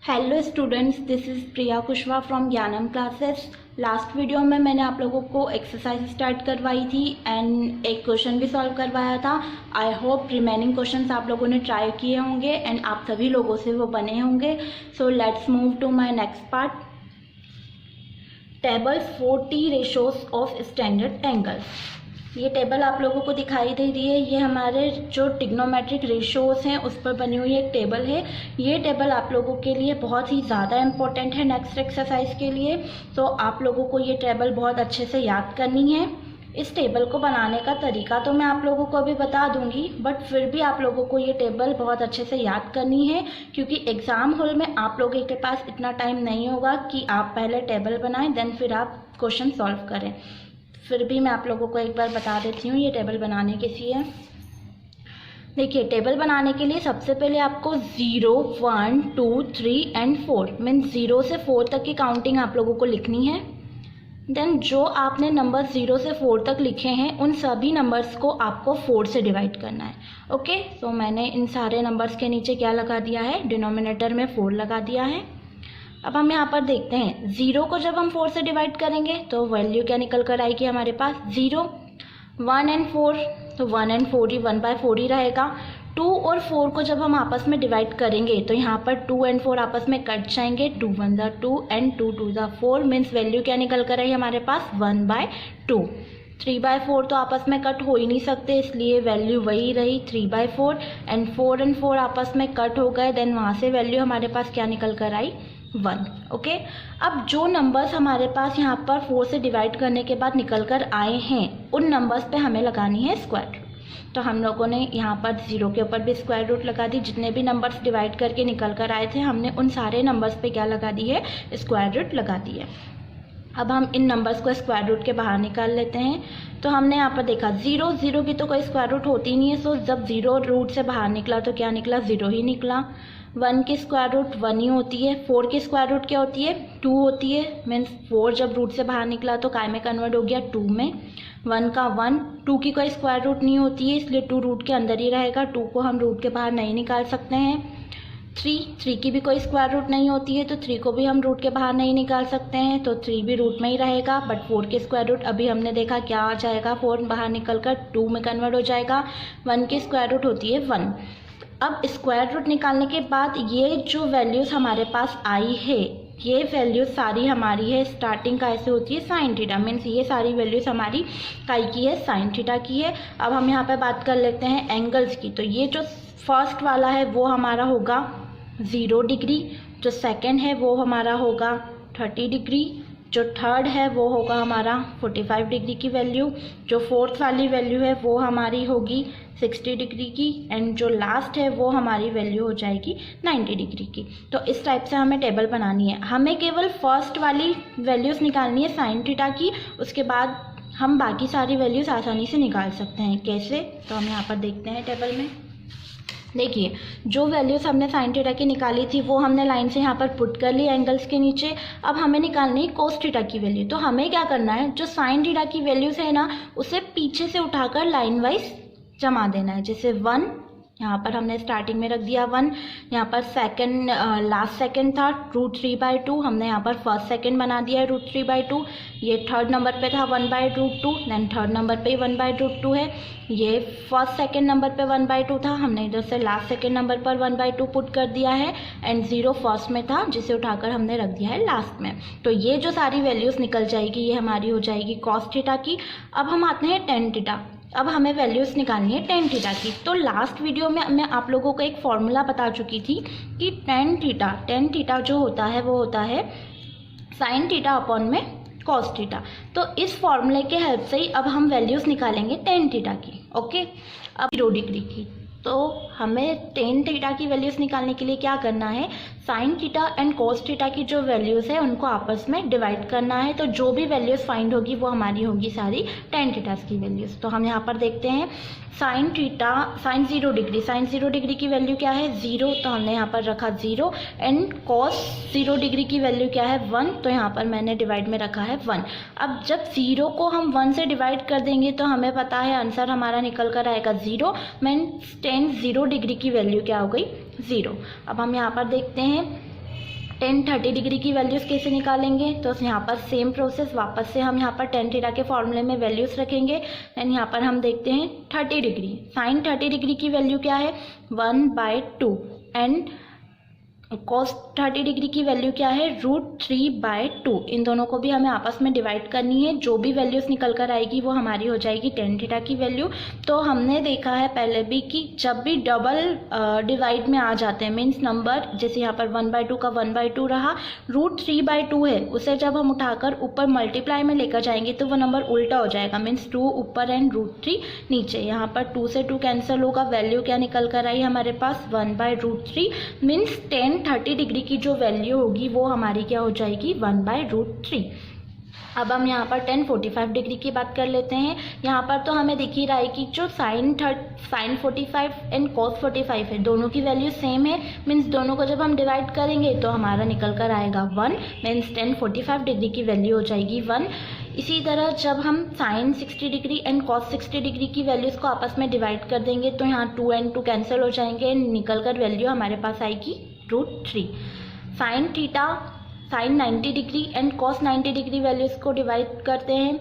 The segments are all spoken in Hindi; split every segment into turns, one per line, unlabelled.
Hello students, this is Priya Kushwaha from ज्ञानम क्लासेस। लास्ट वीडियो में मैंने आप लोगों को एक्सरसाइज स्टार्ट करवाई थी एंड एक क्वेश्चन भी सॉल्व करवाया था। आई होप रिमेनिंग क्वेश्चंस आप लोगों ने ट्राई किए होंगे एंड आप सभी लोगों से वो बने होंगे। So let's move to my next part. Table 40 ratios of standard angles. ये टेबल आप लोगों को दिखाई दे रही है, ये हमारे जो ट्रिग्नोमेट्रिक रेशोज हैं उस पर बनी हुई एक टेबल है। ये टेबल आप लोगों के लिए बहुत ही ज़्यादा इम्पोर्टेंट है नेक्स्ट एक्सरसाइज के लिए। तो आप लोगों को ये टेबल बहुत अच्छे से याद करनी है। इस टेबल को बनाने का तरीका तो मैं आप लोगों को अभी बता दूंगी, बट फिर भी आप लोगों को ये टेबल बहुत अच्छे से याद करनी है, क्योंकि एग्ज़ाम हॉल में आप लोगों के पास इतना टाइम नहीं होगा कि आप पहले टेबल बनाएं देन फिर आप क्वेश्चन सॉल्व करें। फिर भी मैं आप लोगों को एक बार बता देती हूँ ये टेबल बनाने कैसी है। देखिए, टेबल बनाने के लिए सबसे पहले आपको 0, 1, 2, 3 एंड 4 मीन्स 0 से 4 तक की काउंटिंग आप लोगों को लिखनी है। देन जो आपने नंबर 0 से 4 तक लिखे हैं उन सभी नंबर्स को आपको 4 से डिवाइड करना है। ओके, तो मैंने इन सारे नंबर्स के नीचे क्या लगा दिया है, डिनोमिनेटर में 4 लगा दिया है। अब हम यहाँ पर देखते हैं 0 को जब हम 4 से डिवाइड करेंगे तो वैल्यू क्या निकल कर आएगी हमारे पास 0। 1 एंड 4 तो 1 एंड 4 ही 1/4 ही रहेगा। 2 और 4 को जब हम आपस में डिवाइड करेंगे तो यहाँ पर 2 एंड 4 आपस में कट जाएंगे। 2 1 ज़ा 2 एंड 2 2 ज़ा 4 मीन्स वैल्यू क्या निकल कर आई हमारे पास 1/2। 3/4 तो आपस में कट हो ही नहीं सकते, इसलिए वैल्यू वही रही 3/4 एंड 4 आपस में कट हो गए। देन वहाँ से वैल्यू हमारे पास क्या निकल कर आई 1। ओके, अब जो नंबर्स हमारे पास यहाँ पर 4 से डिवाइड करने के बाद निकल कर आए हैं उन नंबर्स पे हमें लगानी है स्क्वायर रूट। तो हम लोगों ने यहाँ पर 0 के ऊपर भी स्क्वायर रूट लगा दी। जितने भी नंबर्स डिवाइड करके निकल कर आए थे हमने उन सारे नंबर्स पे क्या लगा दी है, स्क्वायर रूट लगा दी है। अब हम इन नंबर्स को स्क्वायर रूट के बाहर निकाल लेते हैं। तो हमने यहाँ पर देखा 0 की तो कोई स्क्वायर रूट होती नहीं है। सो जब 0 रूट से बाहर निकला तो क्या निकला, 0 ही निकला। 1 की स्क्वायर रूट 1 ही होती है। 4 की स्क्वायर रूट क्या होती है, 2 होती है। मीन्स 4 जब रूट से बाहर निकला तो काय में कन्वर्ट हो गया, 2 में। 1 का 1, 2 की कोई स्क्वायर रूट नहीं होती है, इसलिए 2 रूट के अंदर ही रहेगा। 2 को हम रूट के बाहर नहीं निकाल सकते हैं। 3 की भी कोई स्क्वायर रूट नहीं होती है, तो 3 को भी हम रूट के बाहर नहीं निकाल सकते हैं, तो 3 भी रूट में ही रहेगा। बट 4 की स्क्वायर रूट अभी हमने देखा क्या आ जाएगा, 4 बाहर निकल कर 2 में कन्वर्ट हो जाएगा। 1 की स्क्वायर रूट होती है 1। अब स्क्वायर रूट निकालने के बाद ये जो वैल्यूज़ हमारे पास आई है, ये वैल्यूज सारी हमारी है स्टार्टिंग का ऐसे होती है साइन थीटा, मीन्स ये सारी वैल्यूज हमारी काई की है, साइन थीटा की है। अब हम यहाँ पे बात कर लेते हैं एंगल्स की। तो ये जो फर्स्ट वाला है वो हमारा होगा 0 डिग्री, जो सेकंड है वो हमारा होगा 30 डिग्री, जो थर्ड है वो होगा हमारा 45 डिग्री की वैल्यू, जो फोर्थ वाली वैल्यू है वो हमारी होगी 60 डिग्री की, एंड जो लास्ट है वो हमारी वैल्यू हो जाएगी 90 डिग्री की। तो इस टाइप से हमें टेबल बनानी है। हमें केवल फर्स्ट वाली वैल्यूज़ निकालनी है साइन थीटा की, उसके बाद हम बाकी सारी वैल्यूज़ आसानी से निकाल सकते हैं। कैसे, तो हम यहाँ पर देखते हैं टेबल में। देखिए, जो वैल्यूज़ हमने साइन थीटा की निकाली थी वो हमने लाइन से यहाँ पर पुट कर ली एंगल्स के नीचे। अब हमें निकालनी है कोस थीटा की वैल्यू। तो हमें क्या करना है, जो साइन थीटा की वैल्यूज़ है ना उसे पीछे से उठाकर लाइन वाइज जमा देना है। जैसे 1 यहाँ पर हमने स्टार्टिंग में रख दिया 1, यहाँ पर सेकंड लास्ट सेकंड था √3/2, हमने यहाँ पर फर्स्ट सेकंड बना दिया है √3/2। ये थर्ड नंबर पे था 1/√2, देन थर्ड नंबर पे 1/√2 है। ये फर्स्ट सेकंड नंबर पे 1/2 था, हमने इधर से लास्ट सेकंड नंबर पर 1/2 पुट कर दिया है, एंड 0 फर्स्ट में था जिसे उठाकर हमने रख दिया है लास्ट में। तो ये जो सारी वैल्यूज़ निकल जाएगी ये हमारी हो जाएगी कॉस थीटा की। अब हम आते हैं टेन थीटा। अब हमें वैल्यूज़ निकालनी है टेन थीटा की। तो लास्ट वीडियो में मैं आप लोगों को एक फॉर्मूला बता चुकी थी कि टेन थीटा जो होता है वो होता है साइन थीटा अपॉन में कॉस थीटा। तो इस फॉर्मूले के हेल्प से ही अब हम वैल्यूज़ निकालेंगे टेन थीटा की। ओके, अब 0 डिग्री की। तो हमें टेन थीटा की वैल्यूज़ निकालने के लिए क्या करना है, sine theta and cos theta की जो वैल्यूज़ है उनको आपस में डिवाइड करना है। तो जो भी वैल्यूज़ फाइंड होगी वो हमारी होगी सारी टेन थीटास की वैल्यूज़। तो हम यहाँ पर देखते हैं साइन 0 डिग्री की वैल्यू क्या है 0, तो हमने यहाँ पर रखा 0, एंड कॉस 0 डिग्री की वैल्यू क्या है 1, तो यहाँ पर मैंने डिवाइड में रखा है 1। अब जब 0 को हम 1 से डिवाइड कर देंगे तो हमें पता है आंसर हमारा निकल कर आएगा 0, मीन्स टेन 0 डिग्री की वैल्यू क्या हो गई 0। अब हम यहाँ पर देखते हैं टेन 30 डिग्री की वैल्यूज़ कैसे निकालेंगे, तो यहाँ पर सेम प्रोसेस, वापस से हम यहाँ पर टेन थीटा के फॉर्मूले में वैल्यूज़ रखेंगे। एंड यहाँ पर हम देखते हैं 30 डिग्री, साइन 30 डिग्री की वैल्यू क्या है 1/2 एंड कॉस 30 डिग्री की वैल्यू क्या है √3/2। इन दोनों को भी हमें आपस में डिवाइड करनी है, जो भी वैल्यूज़ निकल कर आएगी वो हमारी हो जाएगी टेन थीटा की वैल्यू। तो हमने देखा है पहले भी कि जब भी डबल डिवाइड में आ जाते हैं, मीन्स नंबर जैसे यहाँ पर 1/2 का 1/2 रहा, √3/2 है, उसे जब हम उठाकर ऊपर मल्टीप्लाई में लेकर जाएंगे तो वो नंबर उल्टा हो जाएगा, मीन्स 2 ऊपर एंड √3 नीचे। यहाँ पर 2 से 2 कैंसिल होगा, वैल्यू क्या निकल कर आई हमारे पास 1/√3, मीन्स 30 डिग्री की जो वैल्यू होगी वो हमारी क्या हो जाएगी 1/√3। अब हम यहाँ पर 1045 डिग्री की बात कर लेते हैं। यहाँ पर तो हमें दिख ही रहा है कि जो साइन 45 एंड कॉस 45 है, दोनों की वैल्यू सेम है, मीन्स दोनों को जब हम डिवाइड करेंगे तो हमारा निकल कर आएगा 1, मीन्स 1045 डिग्री की वैल्यू हो जाएगी 1। इसी तरह जब हम sine 60 degree and cos 60 degree की वैल्यूज़ को आपस में डिवाइड कर देंगे तो यहाँ 2 एंड 2 कैंसिल हो जाएंगे, निकल कर वैल्यू हमारे पास आएगी √3। Sine theta sine 90 degree and cos 90 degree values को डिवाइड करते हैं।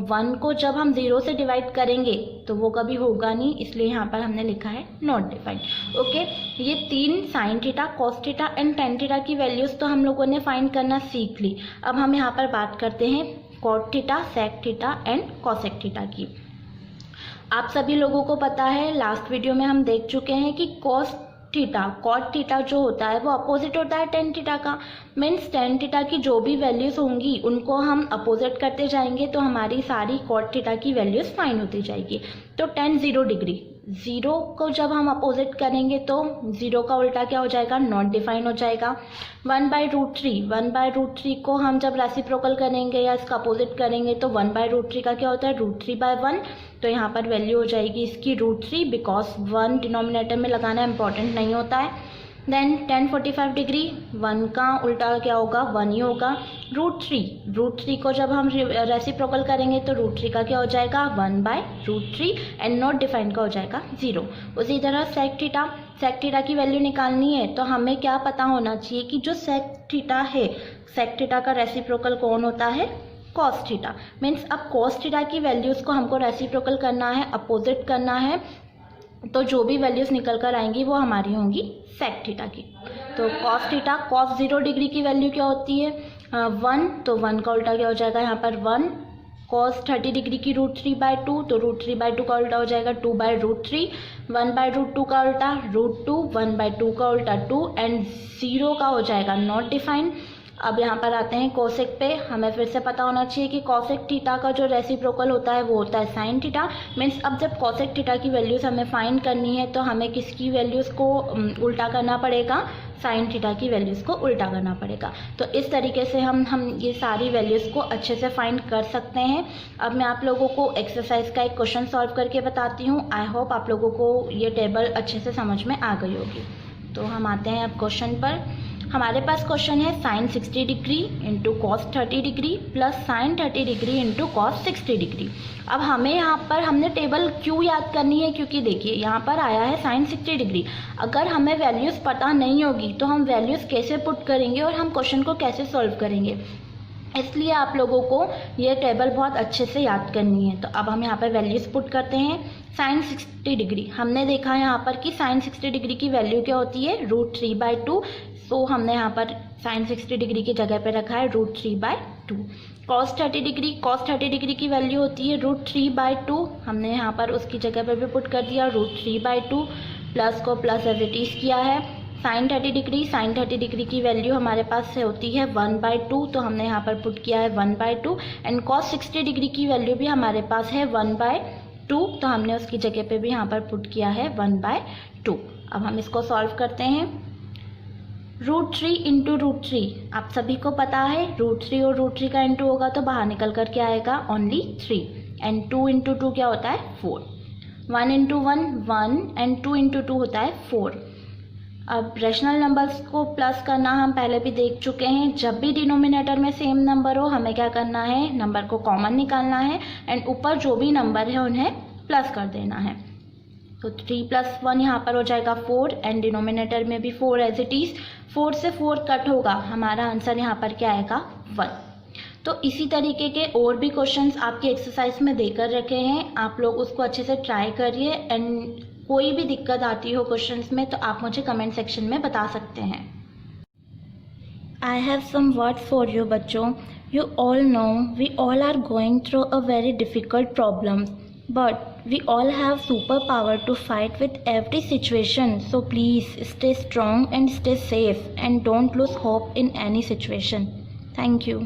1 को जब हम 0 से डिवाइड करेंगे तो वो कभी होगा नहीं, इसलिए यहाँ पर हमने लिखा है नॉट डिफाइंड। ओके, ये 3 sine theta, cos theta and tan theta की वैल्यूज़ तो हम लोगों ने फाइंड करना सीख ली। अब हम यहाँ पर बात करते हैं cot theta, sec theta and cosec theta की। आप सभी लोगों को पता है, लास्ट वीडियो में हम देख चुके हैं कि कॉट थीटा जो होता है वो अपोजिट होता है टेन थीटा का, मीन्स टेन थीटा की जो भी वैल्यूज़ होंगी उनको हम अपोजिट करते जाएंगे तो हमारी सारी कॉट थीटा की वैल्यूज़ फाइंड होती जाएगी। तो 0 डिग्री, 0 को जब हम अपोजिट करेंगे तो 0 का उल्टा क्या हो जाएगा नॉट डिफाइन हो जाएगा। 1/√3 को हम जब रेसिप्रोकल करेंगे या इसका अपोजिट करेंगे तो 1/√3 का क्या होता है √3/1, तो यहाँ पर वैल्यू हो जाएगी इसकी √3, बिकॉज 1 डिनोमिनेटर में लगाना इंपॉर्टेंट नहीं होता है। देन 1045 डिग्री, 1 का उल्टा क्या होगा 1 ही होगा। √3 को जब हम रेसिप्रोकल करेंगे तो √3 का क्या हो जाएगा 1/√3 एंड नॉट डिफाइंड का हो जाएगा 0। उसी तरह सेक थीटा की वैल्यू निकालनी है तो हमें क्या पता होना चाहिए कि जो सेक थीटा का रेसिप्रोकल कौन होता है कॉस थीटा। मीन्स अब कॉस थीटा की वैल्यूज़ को हमको रेसिप्रोकल करना है, अपोजिट करना है, तो जो भी वैल्यूज़ निकल कर आएंगी वो हमारी होंगी सेक थीटा की। तो कॉस थीटा, कॉस 0 डिग्री की वैल्यू क्या होती है 1, तो 1 का उल्टा क्या हो जाएगा यहाँ पर 1। कॉस 30 डिग्री की √3/2, तो √3/2 का उल्टा हो जाएगा 2/√3। 1/√2 का उल्टा √2, 1/2 का उल्टा 2 एंड 0 का हो जाएगा नॉट डिफाइंड। अब यहाँ पर आते हैं कोसेक पे। हमें फिर से पता होना चाहिए कि कोसेक थीटा का जो रेसिप्रोकल होता है वो होता है साइन थीटा। मीन्स अब जब कोसेक थीटा की वैल्यूज़ हमें फाइंड करनी है तो हमें किसकी वैल्यूज़ को उल्टा करना पड़ेगा, साइन थीटा की वैल्यूज़ को उल्टा करना पड़ेगा। तो इस तरीके से हम ये सारी वैल्यूज़ को अच्छे से फाइंड कर सकते हैं। अब मैं आप लोगों को एक्सरसाइज का एक क्वेश्चन सॉल्व करके बताती हूँ। आई होप आप लोगों को ये टेबल अच्छे से समझ में आ गई होगी। तो हम आते हैं अब क्वेश्चन पर। हमारे पास क्वेश्चन है sine 60 degree into cos 30 degree plus sine 30 degree into cos 60 degree. अब हमें यहाँ पर हमने टेबल क्यों याद करनी है, क्योंकि देखिए यहाँ पर आया है साइन 60 डिग्री। अगर हमें वैल्यूज़ पता नहीं होगी तो हम वैल्यूज़ कैसे पुट करेंगे और हम क्वेश्चन को कैसे सॉल्व करेंगे, इसलिए आप लोगों को ये टेबल बहुत अच्छे से याद करनी है। तो अब हम यहाँ पर वैल्यूज़ पुट करते हैं। साइन 60 डिग्री हमने देखा यहाँ पर कि साइन 60 डिग्री की वैल्यू क्या होती है √3/2। सो हमने यहाँ पर साइन 60 डिग्री की जगह पे रखा है √3/2। कॉस 30 डिग्री की वैल्यू होती है √3/2। हमने यहाँ पर उसकी जगह पे भी पुट कर दिया √3/2, प्लस को प्लस एज इट इज़ किया है। साइन 30 डिग्री की वैल्यू हमारे पास से होती है 1/2, तो हमने यहाँ पर पुट किया है 1/2। एंड कॉस 60 डिग्री की वैल्यू भी हमारे पास है 1/2, तो हमने उसकी जगह पे भी यहाँ पर पुट किया है 1/2। अब हम इसको सॉल्व करते हैं। √3 इंटू √3 आप सभी को पता है, √3 और √3 का इंटू होगा तो बाहर निकल कर क्या आएगा ओनली 3। एंड 2 इंटू 2 क्या होता है 4। 1 इंटू 1 1 एंड 2 इंटू 2 होता है 4। अब रेशनल नंबर्स को प्लस करना हम पहले भी देख चुके हैं। जब भी डिनोमिनेटर में सेम नंबर हो हमें क्या करना है, नंबर को कॉमन निकालना है एंड ऊपर जो भी नंबर है उन्हें प्लस कर देना है। तो 3 + 1 यहाँ पर हो जाएगा 4 एंड डिनोमिनेटर में भी 4 एज इट इज़। 4 से 4 कट होगा, हमारा आंसर यहाँ पर क्या आएगा 1। तो इसी तरीके के और भी क्वेश्चंस आपकी एक्सरसाइज में देकर रखे हैं, आप लोग उसको अच्छे से ट्राई करिए एंड कोई भी दिक्कत आती हो क्वेश्चंस में तो आप मुझे कमेंट सेक्शन में बता सकते हैं। I have some words for you बच्चों। You all know we all are going through a very difficult problem, but we all have superpower to fight with every situation. So please stay strong and stay safe and don't lose hope in any situation. Thank you.